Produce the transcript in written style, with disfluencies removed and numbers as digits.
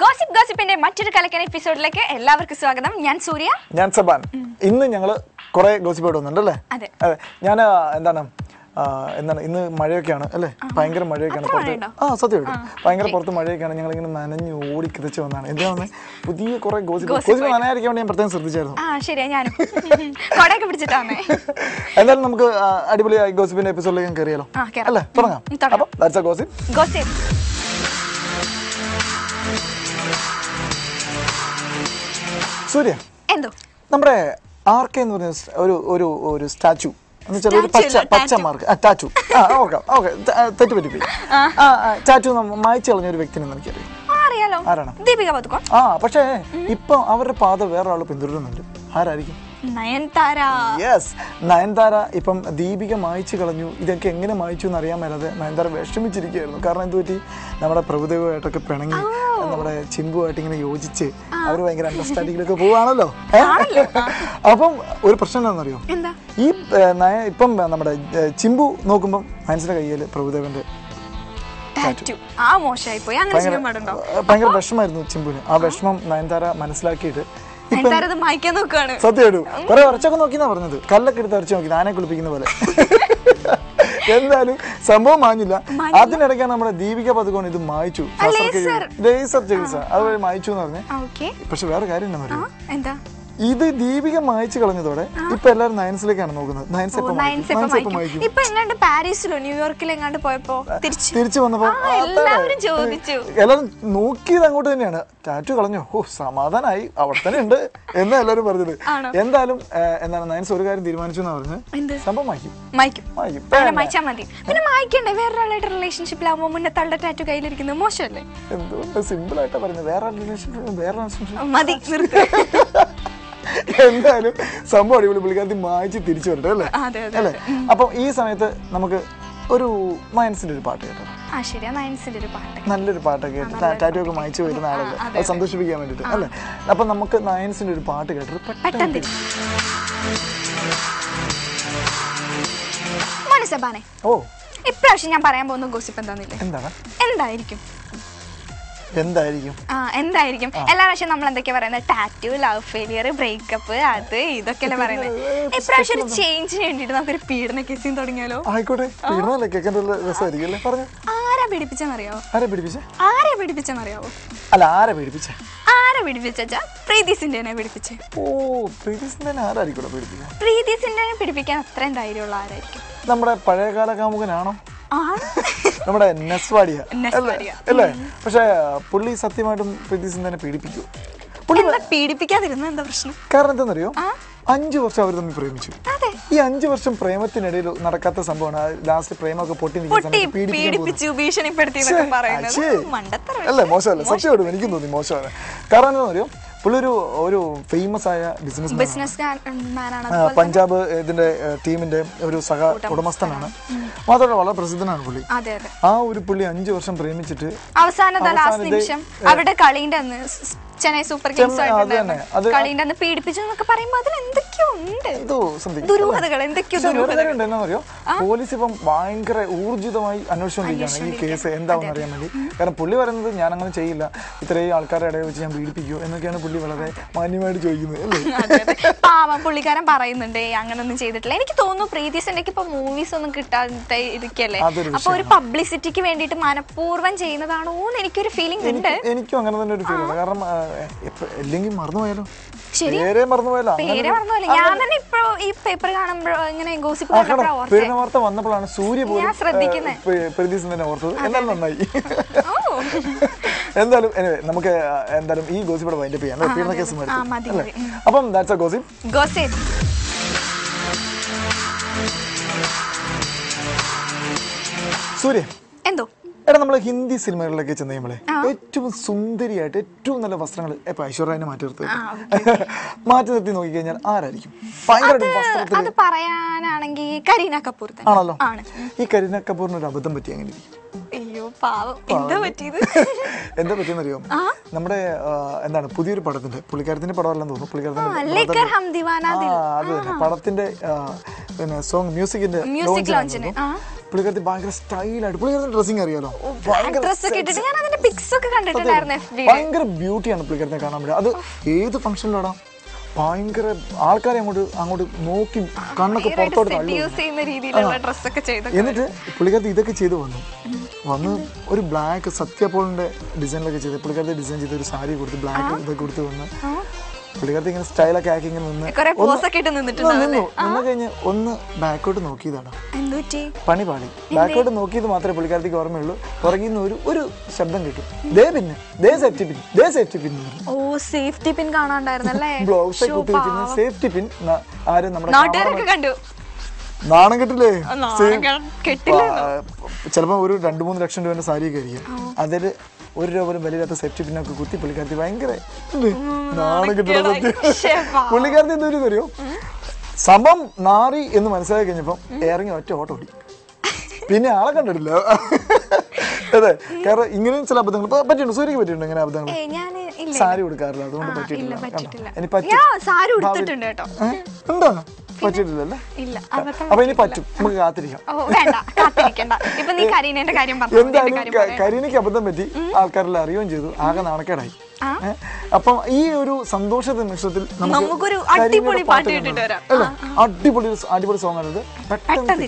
ഗോസിപ്പിന്റെ മറ്റൊരു കലക്കൻ എപ്പിസോഡിലേക്ക് എല്ലാവർക്കും സ്വാഗതം. ഞാൻ സൂര്യ, ഞാൻ സബാൻ. ഇന്ന് ഞങ്ങള് കുറെ ഗോസിപ്പ് ഇടുന്നുണ്ടല്ലേ? അതെ. ഞാൻ എന്താണ് ഇന്ന് മഴയൊക്കെയാണ് അല്ലേ? ഭയങ്കര മഴയൊക്കെയാണ് പുറത്ത്. സത്യമായിട്ടും ഭയങ്കര പുറത്ത് മഴയൊക്കെയാണ്. ഞങ്ങൾ ഇങ്ങനെ നനഞ്ഞ് ഓടി കിതച്ച് വന്നാണ്. എന്താണ് പുതിയ കുറെ ഗോസിപ്പ് നനയായിരിക്കാൻ വേണ്ടി ഞാൻ പ്രത്യേകം ശ്രദ്ധിച്ചായിരുന്നു. എന്തായാലും നമുക്ക് അടിപൊളിയായി ഗോസിപ്പിന്റെ എപ്പിസോഡിലേക്ക് കയറിയാലോ അല്ലേ? തുടങ്ങാം. അപ്പൊ ദാറ്റ്സ് എ ഗോസിപ്പ്. സൂര്യ, എന്തോ നമ്മുടെ ആർക്കെ എന്ന് പറഞ്ഞ ഒരു സ്റ്റാച്ചു എന്ന് വെച്ചാൽ ഒരു പച്ച മാർക്ക് ടാറ്റു. തെറ്റ് പറ്റിപ്പോയി. ടാറ്റു മായ്ച്ചു കളഞ്ഞ ഒരു വ്യക്തിനെ എനിക്കറിയാം. ആരാണ്? ദീപിക പദുക്കോൺ. പക്ഷേ ഇപ്പൊ അവരുടെ പാത വേറൊരാൾ പിന്തുടരുന്നുണ്ട്. ആരായിരിക്കും? നയൻതാര. യെസ്, നയൻതാര ഇപ്പം ദീപിക മായ്ച്ചു കളഞ്ഞു. ഇതൊക്കെ എങ്ങനെ മായ്ച്ചു എന്ന് അറിയാൻ മേലാതെ നയൻതാര വിഷമിച്ചിരിക്കുകയായിരുന്നു. കാരണം എന്ത് പറ്റി? നമ്മുടെ പ്രഭുദേവുമായിട്ടൊക്കെ പിണങ്ങി നമ്മുടെ ചിമ്പുമായിട്ട് ഇങ്ങനെ യോജിച്ച് അവർ ഭയങ്കര അണ്ടർസ്റ്റാൻഡിങ്ങിലൊക്കെ പോവാണല്ലോ. അപ്പം ഒരു പ്രശ്നം എന്താണെന്നറിയോ? ഈ ഇപ്പം നമ്മുടെ ചിമ്പു നോക്കുമ്പം മനസ്സിന്റെ കയ്യിൽ പ്രഭുദേവന്റെ ഭയങ്കര വിഷമായിരുന്നു ചിമ്പുവിന്. ആ വിഷമം നയൻതാര മനസ്സിലാക്കിയിട്ട് സത്യമായിട്ടും കുറെ ഉറച്ചൊക്കെ നോക്കിന്നാ പറഞ്ഞത്. കല്ലൊക്കെ എടുത്ത് ഉറച്ചു നോക്കി, ആനെ കുളിപ്പിക്കുന്ന പോലെ. എന്തായാലും സംഭവം മാഞ്ഞില്ല. അതിനിടയ്ക്കാണ് നമ്മുടെ ദീപിക പദുക്കോൺ ഇത് മായ്ച്ചു. ലേസർ ചികിത്സ അതുവഴി മായ്ച്ചു എന്ന് പറഞ്ഞ്. പക്ഷെ വേറെ കാര്യം എന്താ? ഇത് ദീപിക മായ്ച്ചു കളഞ്ഞതോടെ ഇപ്പൊ എല്ലാരും നയൻസിലേക്കാണ് നോക്കുന്നത്. പാരീസിലോ ന്യൂയോർക്കിലോ എങ്ങാണ്ട് പോയപ്പോ തിരിച്ചു വന്നപ്പോ എല്ലാരും നോക്കിയത് അങ്ങോട്ട് തന്നെയാണ്. ടാറ്റു കളഞ്ഞോ, സമാധാനായി, അവിടെ തന്നെ ഉണ്ട് എന്നാ എല്ലാരും പറഞ്ഞത്. എന്തായാലും എന്താണ് നയൻസ് ഒരു കാര്യം തീരുമാനിച്ചു എന്നാ പറഞ്ഞ് സംഭവം വേറൊരാളായിട്ട് റിലേഷൻഷിപ്പിലാവുമ്പോ മുന്നത്തെ ടാറ്റു കയ്യിലിരിക്കുന്നത് മോശമല്ലേ? എന്തോ സിമ്പിൾ ആയിട്ടാ പറയുന്നത്. വേറെ എന്തായാലും സംഭവം അടിപൊളി. പുള്ളിക്കാരത്തി മായ്ച്ച് തിരിച്ചു വരട്ടെ അല്ലേ? അല്ലേ? അപ്പൊ ഈ സമയത്ത് നമുക്ക് ഒരു നയൻസിന്റെ ഒരു പാട്ട് കേട്ടോ. നല്ലൊരു പാട്ടൊക്കെ കേട്ട് ടാറ്റു ഒക്കെ മായ്ച്ചു വരുന്ന ആളല്ലേ, അത് സന്തോഷിപ്പിക്കാൻ വേണ്ടിട്ട് അല്ലേ? അപ്പൊ നമുക്ക് നയൻസിന്റെ ഒരു പാട്ട് കേട്ടിട്ട് പെട്ടെന്ന് ഇപ്രാവശ്യം ഞാൻ പറയാൻ പോകുന്ന ഗോസിപ്പ് എന്തായിരിക്കും? എല്ലാ പ്രാവശ്യം നമ്മൾ എന്തൊക്കെയാ പറയുന്നത്? ടാറ്റു, ലവ് ഫെയിലിയർ, ബ്രേക്കപ്പ്, അത് ഇതൊക്കെയല്ലേ പറയുന്നത്. ഇപ്രാവശ്യം ഒരു ചേഞ്ചിന് വേണ്ടിട്ട് നമുക്കൊരു പീഡന കേസിന് തുടങ്ങിയാലോ? ആയിക്കോട്ടെ. ആരാ പീഡിപ്പിച്ചെന്നറിയാവോ? പ്രീതി സിന്റനെ പിടിപ്പിക്കാൻ അത്രയും ധൈര്യമുള്ള ആരായിരിക്കും? നമ്മുടെ പഴയകാല കാമുകനാണോ? നമ്മുടെ നസ്വാഡിയ അല്ലേ? പക്ഷെ പുള്ളി സത്യമായിട്ടും പ്രീതി സിന്റനെ പീഡിപ്പിക്കുമോ? പീഡിപ്പിക്കാതിരുന്ന എന്താ പ്രശ്നം? കാരണം എന്താണെന്നറിയോ? 5 വർഷം അവർ തമ്മിൽ പ്രേമിച്ചു. ഈ 5 വർഷം പ്രേമത്തിനിടയിൽ നടക്കാത്ത സംഭവമാണ് ലാസ്റ്റ് പ്രേമൊക്കെ പൊട്ടി അല്ലേ? മോശമല്ലേ? സത്യമായിട്ടും എനിക്കും തോന്നി മോശമാണ്. കാരണം എന്താണെന്നറിയോ? പുള്ളി ഒരു ഫേമസ് ആയ ബിസിനസ്മാനാണ്. പഞ്ചാബ് ഇതിന്റെ ടീമിന്റെ ഒരു സഹ ഉടമസ്ഥനാണ്. മാത്രമല്ല വളരെ പ്രസിദ്ധനാണ് പുള്ളി. ആ ഒരു പുള്ളി 5 വർഷം പ്രേമിച്ചിട്ട് അവരുടെ കളീന്റെ അന്ന് ചെന്നൈ സൂപ്പർ കിങ്സ് കളീന്റെ പീഡിപ്പിച്ചു എന്നൊക്കെ പറയുമ്പോൾ അതിൽ എന്തൊക്കെയോ ഉണ്ട്, ദുരൂഹതകൾ എന്തൊക്കെയോ. എന്താണെന്നറിയോ? പോലീസ് ഇപ്പം ഭയങ്കര ഊർജിതമായി അന്വേഷിച്ചുകൊണ്ടിരിക്കുകയാണ് ഈ കേസ് എന്താണെന്ന് അറിയാൻ വേണ്ടി. കാരണം പുള്ളി പറയുന്നത് ഞാൻ അങ്ങനെ ചെയ്യില്ല, ഇത്രയും ആൾക്കാരുടെ ഇടയിൽ വെച്ച് ഞാൻ പീഡിപ്പിക്കുമോ എന്നൊക്കെയാണ് പുള്ളി വളരെ മാന്യമായിട്ട് ചോദിക്കുന്നത് അല്ലേ? പാവം പുള്ളിക്കാരൻ പറയുന്നുണ്ട് അങ്ങനൊന്നും ചെയ്തിട്ടില്ല. എനിക്ക് തോന്നുന്നു പ്രീതി സിന്റയ്ക്ക് ഇപ്പൊ മൂവീസ് ഒന്നും കിട്ടാതെ ഇരിക്കല്ലേ, അപ്പൊ ഒരു പബ്ലിസിറ്റിക്ക് വേണ്ടിയിട്ട് മനഃപൂർവ്വം ചെയ്യുന്നതാണോ എന്ന് എനിക്കൊരു ഫീലിംഗ് ഉണ്ട്. എനിക്കും അങ്ങനെ തന്നെ ഒരു ഫീലിംഗ്. കാരണം ഇല്ലെങ്കിൽ മറന്നുപോയാലോ? ഞാൻ തന്നെ ഇപ്പൊ ഈ പേപ്പർ കാണുമ്പോ ഇങ്ങനെ വാർത്ത വന്നപ്പോഴാണ് സൂര്യ പോലും പ്രീതി സിന്റനെ ഓർത്തത്. എന്നാലും നന്നായി. എന്തായാലും നമുക്ക് എന്തായാലും ഈ ഗോസിപ്പ് വൈൻഡ് അപ്പ് ചെയ്യാം. പീഡന കേസ് അല്ലേ? അപ്പം ദാറ്റ്സ് എ ഗോസിപ്പ്. സൂര്യ, എന്തോ എടാ, നമ്മള് ഹിന്ദി സിനിമകളിലൊക്കെ ചെന്ന് കഴിയുമ്പോഴേ ഏറ്റവും സുന്ദരിയായിട്ട് ഏറ്റവും നല്ല വസ്ത്രങ്ങൾ ഇപ്പൊ ഐശ്വര്യനെ മാറ്റി നിർത്തി നോക്കിക്കഴിഞ്ഞാൽ ആരായിരിക്കും? അത് പറയാനാണെങ്കിൽ കരീന കപൂർ ആണല്ലോ. ഈ കരീന കപൂറിന് ഒരു അബദ്ധം പറ്റി എങ്ങനെ? എന്താ പറ്റിയെന്നറിയോ? നമ്മുടെ എന്താണ് പുതിയൊരു പടത്തിന്റെ പുള്ളിക്കാരത്തിന്റെ പടമല്ലെന്ന് തോന്നുന്നു. പുള്ളിക്കാരത്തിന്റെ പടത്തിന്റെ പിന്നെ സോങ് മ്യൂസിക്കിന്റെ പുള്ളിക്കാരത്തി ഭയങ്കര സ്റ്റൈലായിട്ട്, പുള്ളിക്കാരത്തി ഡ്രസ്സിങ് അറിയാലോ, ഭയങ്കര ബ്യൂട്ടിയാണ് പുള്ളിക്കാരത്തിനെ കാണാൻ പറ്റുക. അത് ഏത് ഫംഗ്ഷനിലാടാ ഭയങ്കര ആൾക്കാരെ അങ്ങോട്ട് നോക്കി കണ്ണൊക്കെ പുറത്തോട്ട് തള്ളി. എന്നിട്ട് പുള്ളിക്കാരത്തി ഇതൊക്കെ ചെയ്ത് വന്ന് ഒരു ബ്ലാക്ക് സത്യപോളിന്റെ ഡിസൈനിലൊക്കെ ചെയ്ത് പുള്ളിക്കാരത്തി ഡിസൈൻ ചെയ്ത് ഒരു സാരി കൊടുത്ത് ബ്ലാക്ക് ഇതൊക്കെ കൊടുത്ത് വന്ന് പുള്ളിക്കാരത്തി ഇങ്ങനെ സ്റ്റൈലൊക്കെ ആക്കി ഇങ്ങനെ നിന്ന് കഴിഞ്ഞ് ഒന്ന് ബാക്കോട്ട് നോക്കിയതാണ്, പണി പാടി. ബാക്കോട്ട് നോക്കിയത് മാത്രമേ പുള്ളിക്കാരത്തിക്ക് ഓർമ്മയുള്ളൂ. പുറകിൽ നിന്ന് ഒരു ശബ്ദം കിട്ടും, സേഫ്റ്റി പിൻ കാണാണ്ടായിരുന്നല്ലേ, ബ്ലൗസ് കുത്തിയിരിക്കുന്ന സേഫ്റ്റി പിൻ. ആരും നമ്മുടെ നാണം കെട്ടില്ലേ, ചിലപ്പോ ഒരു 2-3 ലക്ഷം രൂപന്റെ സാരിയൊക്കെ ആയിരിക്കും, അതില് 1 രൂപ പോലും വലിയ സേഫ്റ്റി പിന്നൊക്കെ കുത്തി പുള്ളിക്കാരത്തി ഭയങ്കര നാണം കെട്ടുന്ന പുള്ളിക്കാരത്തി എന്തോരും അറിയോ, സമം നാറി എന്ന് മനസ്സിലാക്കി കഴിഞ്ഞപ്പം ഇറങ്ങി ഒറ്റ ഓടി, പിന്നെ ആളെ കണ്ടിട്ടില്ല. അതെ, കാരണം ഇങ്ങനെയും ചില അബദ്ധങ്ങൾ പറ്റിയിട്ടുണ്ട്. സൂര്യക്ക് പറ്റിയിട്ടുണ്ട് ഇങ്ങനെ അബദ്ധങ്ങൾ. സാരി കൊടുക്കാറില്ല, അതുകൊണ്ട് പറ്റിയിട്ടില്ല. ഉണ്ടോ? പറ്റിയിട്ടില്ലല്ലേ? അപ്പൊ ഇനി പറ്റും, നമുക്ക് കാത്തിരിക്കാം. എന്തായാലും കരീനയ്ക്ക് അബദ്ധം പറ്റി, ആൾക്കാരെല്ലാം അറിയുകയും ചെയ്തു, ആകെ നാണക്കേടായി. അപ്പം ഈ ഒരു സന്തോഷ നിമിഷത്തിൽ നമുക്കൊരു അടിപൊളി പാട്ട് കേട്ടിട്ട് വരാം. അല്ലേ? അടിപൊളി സോങ് ആണിത്. പെട്ടെന്ന്